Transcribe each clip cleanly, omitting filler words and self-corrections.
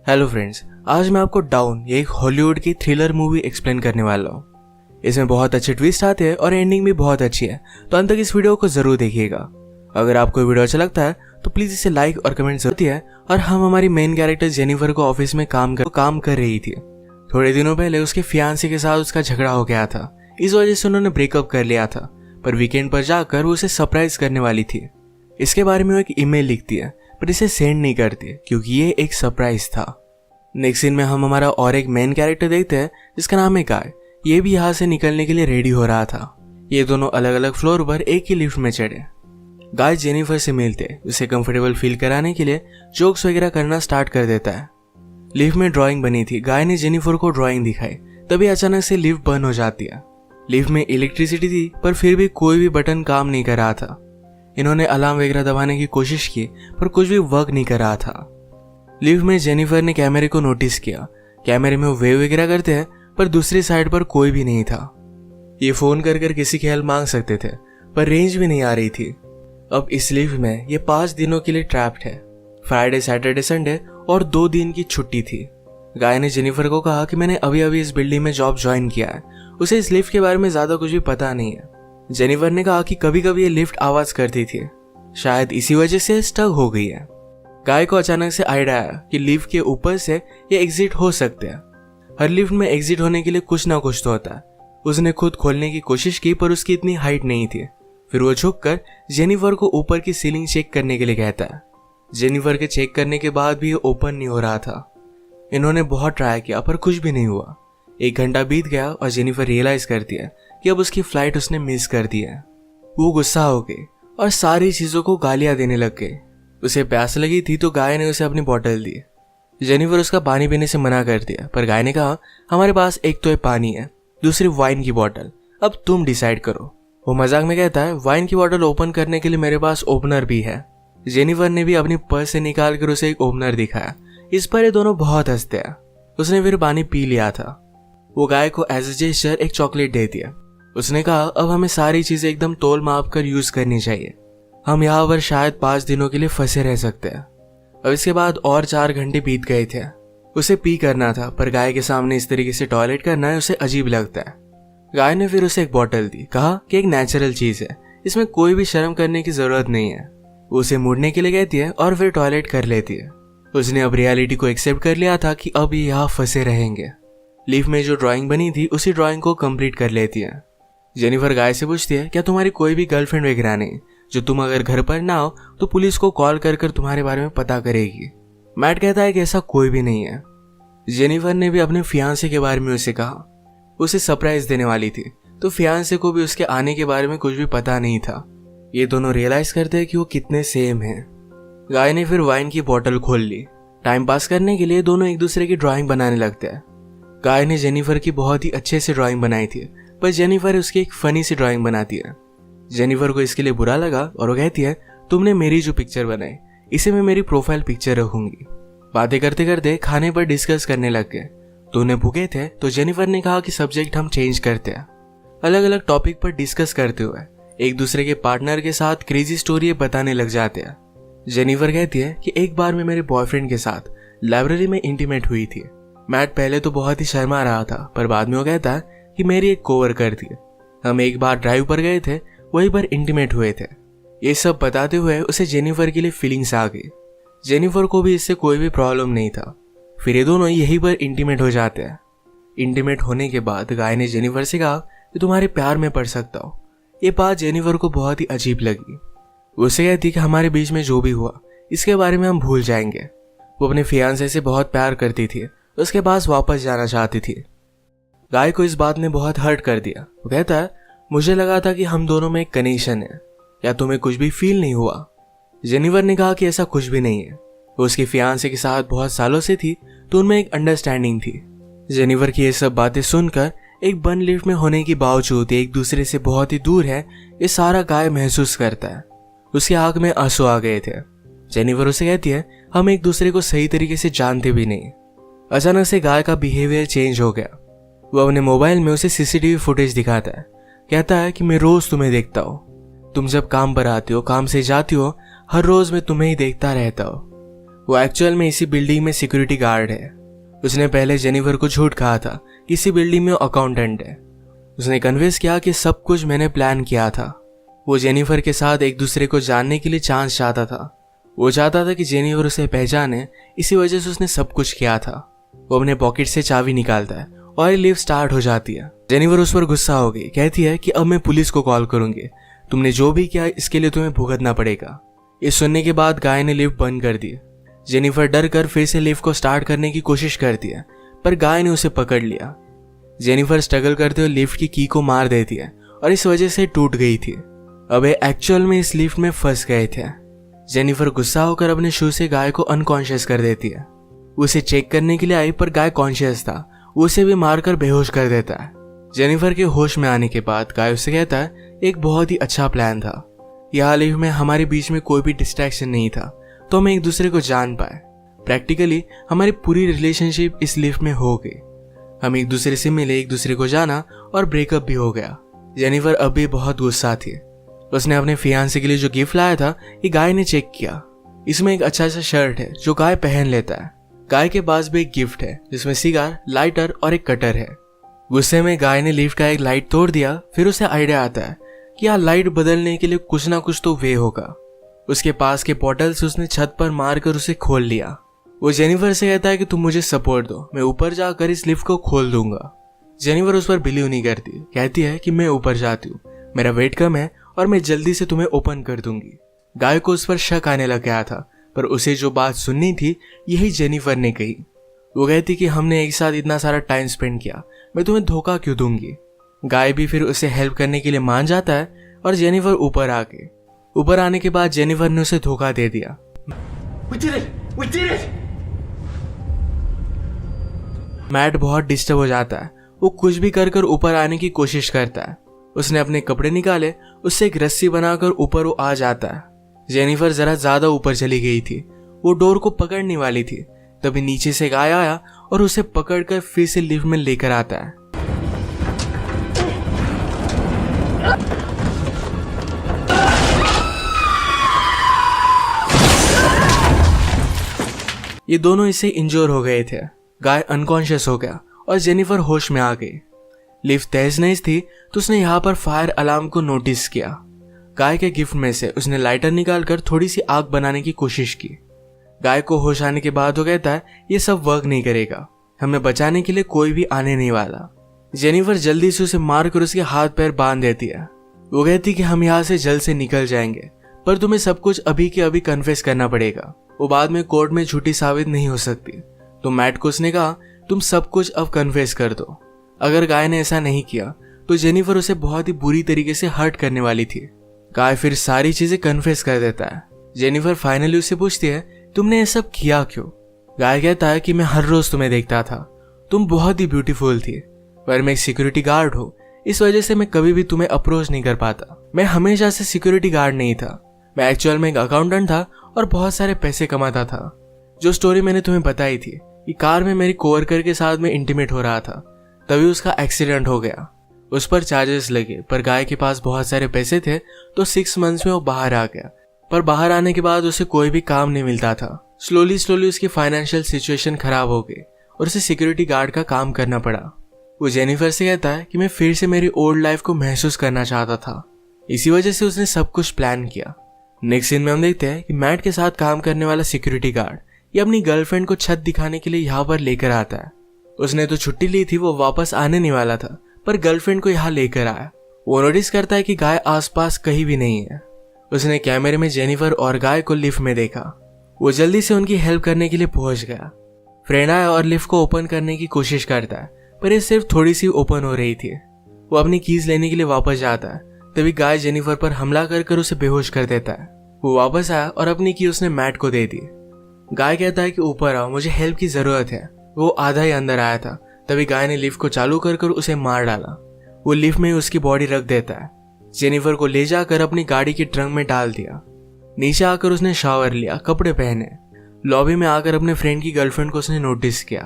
Hello friends, आज मैं आपको डाउन ये एक हॉलीवुड की थ्रिलर मूवी एक्सप्लेन करने वाला हूँ। इसमें बहुत अच्छे ट्विस्ट आते हैं और एंडिंग भी बहुत अच्छी है, तो अंत तक इस वीडियो को जरूर देखिएगा। अगर आपको वीडियो अच्छा लगता है तो प्लीज इसे लाइक और कमेंट जरूर है। और हमारी मेन कैरेक्टर जेनिफर को ऑफिस में काम कर रही थी। थोड़े दिनों पहले उसके फियांसी के साथ उसका झगड़ा हो गया था, इस वजह से उन्होंने ब्रेकअप कर लिया था। पर वीकेंड पर जाकर वो उसे सरप्राइज करने वाली थी। इसके बारे में वो एक ईमेल लिखती है, पर इसे सेंड नहीं करती क्योंकि ये एक सरप्राइज था। नेक्स्ट सीन में हम हमारा और एक मेन कैरेक्टर देखते हैं जिसका नाम है गाय। ये भी यहाँ से निकलने के लिए रेडी हो रहा था। ये दोनों अलग अलग फ्लोर पर एक ही लिफ्ट में चढ़े। गाय जेनिफर से मिलते उसे कंफर्टेबल फील कराने के लिए जोक्स वगैरह करना स्टार्ट कर देता है। लिफ्ट में ड्राइंग बनी थी। गाय ने जेनिफर को ड्राइंग दिखाई, तभी अचानक से लिफ्ट बंद हो जाती है। लिफ्ट में इलेक्ट्रिसिटी थी, पर फिर भी कोई भी बटन काम नहीं कर रहा था। इन्होंने अलार्म वगैरह दबाने की कोशिश की, पर कुछ भी वर्क नहीं कर रहा था। लिफ्ट में जेनिफर ने कैमरे को नोटिस किया। कैमरे में वो वेव वगैरह करते हैं, पर दूसरी साइड पर कोई भी नहीं था। ये फोन कर किसी की हेल्प मांग सकते थे, पर रेंज भी नहीं आ रही थी। अब इस लिफ्ट में ये 5 दिनों के लिए ट्रैप्ड है। फ्राइडे, सैटरडे, संडे और 2 दिन की छुट्टी थी। गाय ने जेनिफर को कहा कि मैंने अभी अभी इस बिल्डिंग में जॉब ज्वाइन किया है, उसे इस लिफ्ट के बारे में ज्यादा कुछ भी पता नहीं है। जेनिफर ने कहा कि कभी कभी ये लिफ्ट आवाज करती थी, शायद इसी वजह से स्टक हो गई है। गाय को अचानक से आइडिया आया कि लिफ्ट के ऊपर से ये एग्जिट हो सकते हैं। हर लिफ्ट में एग्जिट होने के लिए कुछ ना कुछ तो होता है। उसने खुद खोलने की कोशिश की, पर उसकी इतनी हाइट नहीं थी। फिर वो झुककर जेनिफर को ऊपर की सीलिंग चेक करने के लिए कहता है। जेनिफर के चेक करने के बाद भी ये ओपन नहीं हो रहा था। इन्होंने बहुत ट्राई किया, पर कुछ भी नहीं हुआ। 1 घंटा बीत गया और जेनिफर रियलाइज करती है कि अब उसकी फ्लाइट उसने मिस कर दी है। वो गुस्सा हो गई और सारी चीजों को गालियां देने लग गई। उसे प्यास लगी थी तो गाय ने उसे अपनी बोतल दी। जेनिफर उसका पानी पीने से मना कर दिया, पर गाय ने कहा हमारे पास एक तो ये पानी है, दूसरी वाइन की बोतल, अब तुम डिसाइड करो। वो मजाक में कहता है वाइन की बोतल ओपन करने के लिए मेरे पास ओपनर भी है। जेनिफर ने भी अपनी पर्स से निकाल कर उसे एक ओपनर दिखाया। इस पर ये दोनों बहुत हंसते हैं। उसने फिर पानी पी लिया था। वो गाय को एज ए जेस्चर एक चॉकलेट दे दिया। उसने कहा अब हमें सारी चीजें एकदम तोल माप कर यूज करनी चाहिए। हम यहाँ पर शायद 5 दिनों के लिए फंसे रह सकते हैं। अब इसके बाद और 4 घंटे बीत गए थे। उसे पी करना था, पर गाय के सामने इस तरीके से टॉयलेट करना है उसे अजीब लगता है। गाय ने फिर उसे एक बोतल दी, कहा कि एक नेचुरल चीज है, इसमें कोई भी शर्म करने की जरूरत नहीं है। वो उसे मुड़ने के लिए कहती है और फिर टॉयलेट कर लेती है। उसने अब रियलिटी को एक्सेप्ट कर लिया था कि अब ये यहाँ फंसे रहेंगे। लिफ्ट में जो ड्राइंग बनी थी उसी ड्राइंग को कंप्लीट कर लेती है। जेनिफर गाय से पूछती है क्या तुम्हारी कोई भी गर्लफ्रेंड वगैरह नहीं, जो तुम अगर घर पर ना हो तो पुलिस को कॉल कर तुम्हारे बारे में पता करेगी। मैट कहता है कि ऐसा कोई भी नहीं है। जेनिफर ने भी अपने फियांसे के बारे में उसे कहा। उसे सरप्राइज देने वाली थी, तो फियांसे को भी उसके आने के बारे में कुछ भी पता नहीं था। ये दोनों रियलाइज करते हैं कि वो कितने सेम हैं। गाय ने फिर वाइन की बोतल खोल ली। टाइम पास करने के लिए दोनों एक दूसरे की ड्राइंग बनाने लगते हैं। गाय ने जेनिफर की बहुत ही अच्छे से ड्राइंग बनाई थी, पर जेनिफर उसकी एक फनी सी ड्राइंग बनाती है। जेनिफर को इसके लिए बुरा लगा और वो कहती है तुमने मेरी जो पिक्चर बनाई इसे मैं मेरी प्रोफाइल पिक्चर रखूंगी। बातें करते करते खाने पर डिस्कस करने लग गए। दोनों भूखे थे तो जेनिफर ने कहा कि सब्जेक्ट हम चेंज करते हैं। अलग अलग टॉपिक पर डिस्कस करते हुए एक दूसरे के पार्टनर के साथ क्रेजी स्टोरी बताने लग जाते हैं। जेनिफर कहती है कि एक बार मैं मेरे बॉयफ्रेंड के साथ लाइब्रेरी में इंटीमेट हुई थी। मैट पहले तो बहुत ही शर्मा रहा था, पर बाद में वो कहता है कि मेरी एक कोवर्कर थी। हम एक बार ड्राइव पर गए थे, वहीं पर इंटीमेट हुए थे। ये सब बताते हुए उसे जेनिफर के लिए फीलिंग्स आ गई। जेनिफर को भी इससे कोई भी प्रॉब्लम नहीं था। फिर ये दोनों यहीं पर इंटीमेट हो जाते हैं। इंटीमेट होने के बाद गाय ने जेनिफर से कहा कि तुम्हारे प्यार में पड़ सकता हो। ये बात जेनिफर को बहुत ही अजीब लगी। उसे कहती कि हमारे बीच में जो भी हुआ इसके बारे में हम भूल जाएंगे। वो अपने फियांसे से बहुत प्यार करती थी, उसके पास वापस जाना चाहती थी। गाय को इस बात ने बहुत हर्ट कर दिया। वो कहता है मुझे लगा था कि हम दोनों में एक कनेक्शन है, या तुम्हें कुछ भी फील नहीं हुआ? जेनिफर ने कहा कि ऐसा कुछ भी नहीं है। वो उसके फियांसे के साथ बहुत सालों से थी, तो उनमें एक अंडरस्टैंडिंग थी। जेनिफर की ये सब बातें सुनकर एक बंद लिफ्ट में होने के बावजूद एक दूसरे से बहुत ही दूर है, ये सारा गाय महसूस करता है। उसकी आंख में आंसू आ गए थे। जेनिफर उसे कहती है हम एक दूसरे को सही तरीके से जानते भी नहीं। अचानक से गाय का बिहेवियर चेंज हो गया। वो अपने मोबाइल में उसे सीसीटीवी फुटेज दिखाता है। कहता है कि मैं रोज तुम्हें देखता हूँ, तुम जब काम पर आती हो, काम से जाती हो, हर रोज मैं तुम्हें ही देखता रहता हूँ। वो एक्चुअल में इसी बिल्डिंग में सिक्योरिटी गार्ड है। उसने पहले जेनिफर को झूठ कहा था कि इसी बिल्डिंग में अकाउंटेंट है। उसने कन्विंस किया कि सब कुछ मैंने प्लान किया था। वो जेनिफर के साथ एक दूसरे को जानने के लिए चांस चाहता था। वो चाहता था कि जेनिफर उसे पहचाने, इसी वजह से उसने सब कुछ किया था। वो अपने पॉकेट से चाबी निकालता है और लिफ्ट स्टार्ट हो जाती है। जेनिफर उस पर गुस्सा हो गई, कहती है कि अब मैं पुलिस को कॉल करूंगी, तुमने जो भी किया इसके लिए तुम्हें भुगतना पड़ेगा। ये सुनने के बाद गाय ने लिफ्ट बंद कर दी। जेनिफर डर कर फिर से लिफ्ट को स्टार्ट करने की कोशिश करती है, पर गाय ने उसे पकड़ लिया। जेनिफर स्ट्रगल करते हुए लिफ्ट की की को मार देती है और इस वजह से टूट गई थी। अब एक्चुअल में इस लिफ्ट में फंस गए थे। जेनिफर गुस्सा होकर अपने शू से गाय को अनकॉन्शियस कर देती है। उसे चेक करने के लिए आई, पर गाय कॉन्शियस था। उसे भी मारकर बेहोश कर देता है। जेनिफर के होश में आने के बाद गाय उससे कहता है, एक बहुत ही अच्छा प्लान था। यहाँ लिफ्ट में हमारे बीच में कोई भी डिस्ट्रैक्शन नहीं था, तो हम एक दूसरे को जान पाए। प्रैक्टिकली हमारी पूरी रिलेशनशिप इस लिफ्ट में हो गई। हम एक दूसरे से मिले, एक दूसरे को जाना और ब्रेकअप भी हो गया। जेनिफर अब भी बहुत गुस्सा थी। उसने अपने फियांसे के लिए जो गिफ्ट लाया था, ये गाय ने चेक किया। इसमें एक अच्छा सा शर्ट है जो गाय पहन लेता है। गाय के पास भी एक गिफ्ट है जिसमें सिगार, लाइटर और एक कटर है। गुस्से में गाय ने लिफ्ट का एक लाइट तोड़ दिया। फिर उसे आइडिया आता है कि यहाँ लाइट बदलने के लिए कुछ ना कुछ तो वे होगा। उसके पास के पोर्टल से उसने छत पर मारकर उसे खोल लिया। वो जेनिफर से कहता है कि तुम मुझे सपोर्ट दो, मैं ऊपर जाकर इस लिफ्ट को खोल दूंगा। जेनिफर उस पर बिलीव नहीं करती, कहती है कि मैं ऊपर जाती हूँ, मेरा वेट कम है और मैं जल्दी से तुम्हें ओपन कर दूंगी। गाय को उस पर शक आने लग गया था, पर उसे जो बात सुननी थी यही जेनिफर ने कही। वो कहती कि हमने एक साथ इतना सारा टाइम स्पेंड किया, मैं तुम्हें धोखा क्यों दूंगी। गाय भी फिर उसे हेल्प करने के लिए मान जाता है और जेनिफर ऊपर आने के बाद जेनिफर ने उसे धोखा दे दिया। We did it! We did it! मैट बहुत डिस्टर्ब हो जाता है। वो कुछ भी कर ऊपर आने की कोशिश करता है। उसने अपने कपड़े निकाले, उससे एक रस्सी बनाकर ऊपर वो आ जाता है। जेनिफर जरा ज्यादा ऊपर चली गई थी। वो डोर को पकड़ने वाली थी, तभी नीचे से गाय आया और उसे पकड़कर फिर से लिफ्ट में लेकर आता है। ये दोनों इससे इंजोर हो गए थे। गाय अनकॉन्शियस हो गया और जेनिफर होश में आ गई। लिफ्ट तेज नहीं थी तो उसने यहाँ पर फायर अलार्म को नोटिस किया। गाय के गिफ्ट में से उसने लाइटर निकालकर थोड़ी सी आग बनाने की कोशिश की। गाय को होश आने के बाद वो कहता है, ये सब वर्क नहीं करेगा, हमें बचाने के लिए कोई भी आने नहीं वाला। जेनिफर जल्दी से उसे मारकर उसके हाथ पैर बांध देती है। वो कहती कि हम यहाँ से जल्द से निकल जाएंगे, पर तुम्हें सब कुछ अभी के अभी कन्फेस करना पड़ेगा। वो बाद में कोर्ट में झूठी साबित नहीं हो सकती। तो मैट को उसने कहा, तुम सब कुछ अब कन्फेस कर दो। अगर गाय ने ऐसा नहीं किया तो जेनिफर उसे बहुत ही बुरी तरीके से हर्ट करने वाली थी। गाय फिर सारी चीजें कन्फेस कर देता है। जेनिफर फाइनली उससे पूछती है, तुमने ये सब किया क्यों। गाय कहता है कि मैं हर रोज तुम्हें देखता था, तुम बहुत ही ब्यूटीफुल थी, पर मैं एक सिक्योरिटी गार्ड हूँ, इस वजह से मैं कभी भी तुम्हें अप्रोच नहीं कर पाता। मैं हमेशा से सिक्योरिटी गार्ड नहीं था, मैं एक्चुअल में एक अकाउंटेंट था और बहुत सारे पैसे कमाता था। जो स्टोरी मैंने तुम्हें बताई थी, ये कार में मेरी कोवर्कर के साथ में इंटीमेट हो रहा था, तभी उसका एक्सीडेंट हो गया। उस पर चार्जेस लगे, पर गाय के पास बहुत सारे पैसे थे तो 6 मंथ्स में वो बाहर आ गया। पर बाहर आने के बाद उसे कोई भी काम नहीं मिलता था। स्लोली उसकी फाइनेंशियल सिचुएशन खराब हो गई और उसे सिक्योरिटी गार्ड का काम करना पड़ा। वो जेनिफर से कहता है कि मैं फिर से मेरी ओल्ड लाइफ को महसूस करना चाहता था, इसी वजह से उसने सब कुछ प्लान किया। नेक्स्ट सीन में हम देखते हैं कि मैट के साथ काम करने वाला सिक्योरिटी गार्ड ये अपनी गर्लफ्रेंड को छत दिखाने के लिए यहाँ पर लेकर आता है। उसने तो छुट्टी ली थी, वो वापस आने नहीं वाला था, पर गर्लफ्रेंड को यहाँ लेकर आया। वो नोटिस करता है कि गाय आसपास कहीं भी नहीं है। उसने कैमरे में जेनिफर और गाय को लिफ्ट में देखा। वो जल्दी से उनकी हेल्प करने के लिए पहुंच गया। फ्रेंड आया और लिफ्ट को ओपन करने की कोशिश करता है, पर ये सिर्फ थोड़ी सी ओपन हो रही थी। वो अपनी कीज लेने के लिए वापस जाता है, तभी गाय जेनिफर पर हमला कर उसे बेहोश कर देता है। वो वापस आया और अपनी की उसने मैट को दे दी। गाय कहता है कि ऊपर आओ, मुझे हेल्प की जरूरत है। वो आधा ही अंदर आया था, तभी गाय ने लिफ्ट को चालू कर उसे मार डाला। वो लिफ्ट में उसकी बॉडी रख देता है। जेनिफर को ले जाकर अपनी गाड़ी के ट्रंक में डाल दिया। नीचे आकर उसने शावर लिया, कपड़े पहने। लॉबी में आकर अपने फ्रेंड की गर्लफ्रेंड को उसने नोटिस किया।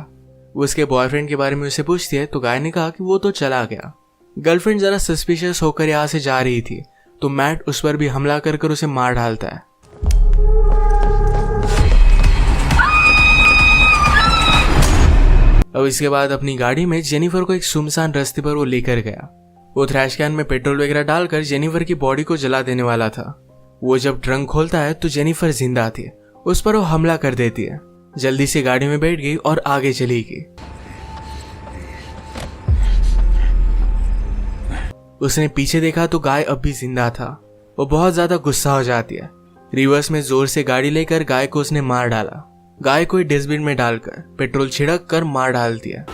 वो उसके बॉयफ्रेंड के बारे में उसे पूछती है तो गाय ने कहा कि वो तो चला गया। गर्लफ्रेंड जरा सस्पिशियस होकर यहाँ से जा रही थी तो मैट उस पर भी हमला कर उसे मार डालता है। अब इसके बाद अपनी गाड़ी में जेनिफर को एक सुनसान रास्ते पर वो लेकर गया। वो थ्रैश कैन में पेट्रोल वगैरह डालकर जेनिफर की बॉडी को जला देने वाला था। वो जब ट्रंक खोलता है तो जेनिफर जिंदा थी। उस पर वो हमला कर देती है। जल्दी से गाड़ी में बैठ गई और आगे चली गई। उसने पीछे देखा तो गाय अब भी जिंदा था। वो बहुत ज्यादा गुस्सा हो जाती है। रिवर्स में जोर से गाड़ी लेकर गाय को उसने मार डाला। गाय को डस्टबिन में डालकर पेट्रोल छिड़क कर मार डालती है।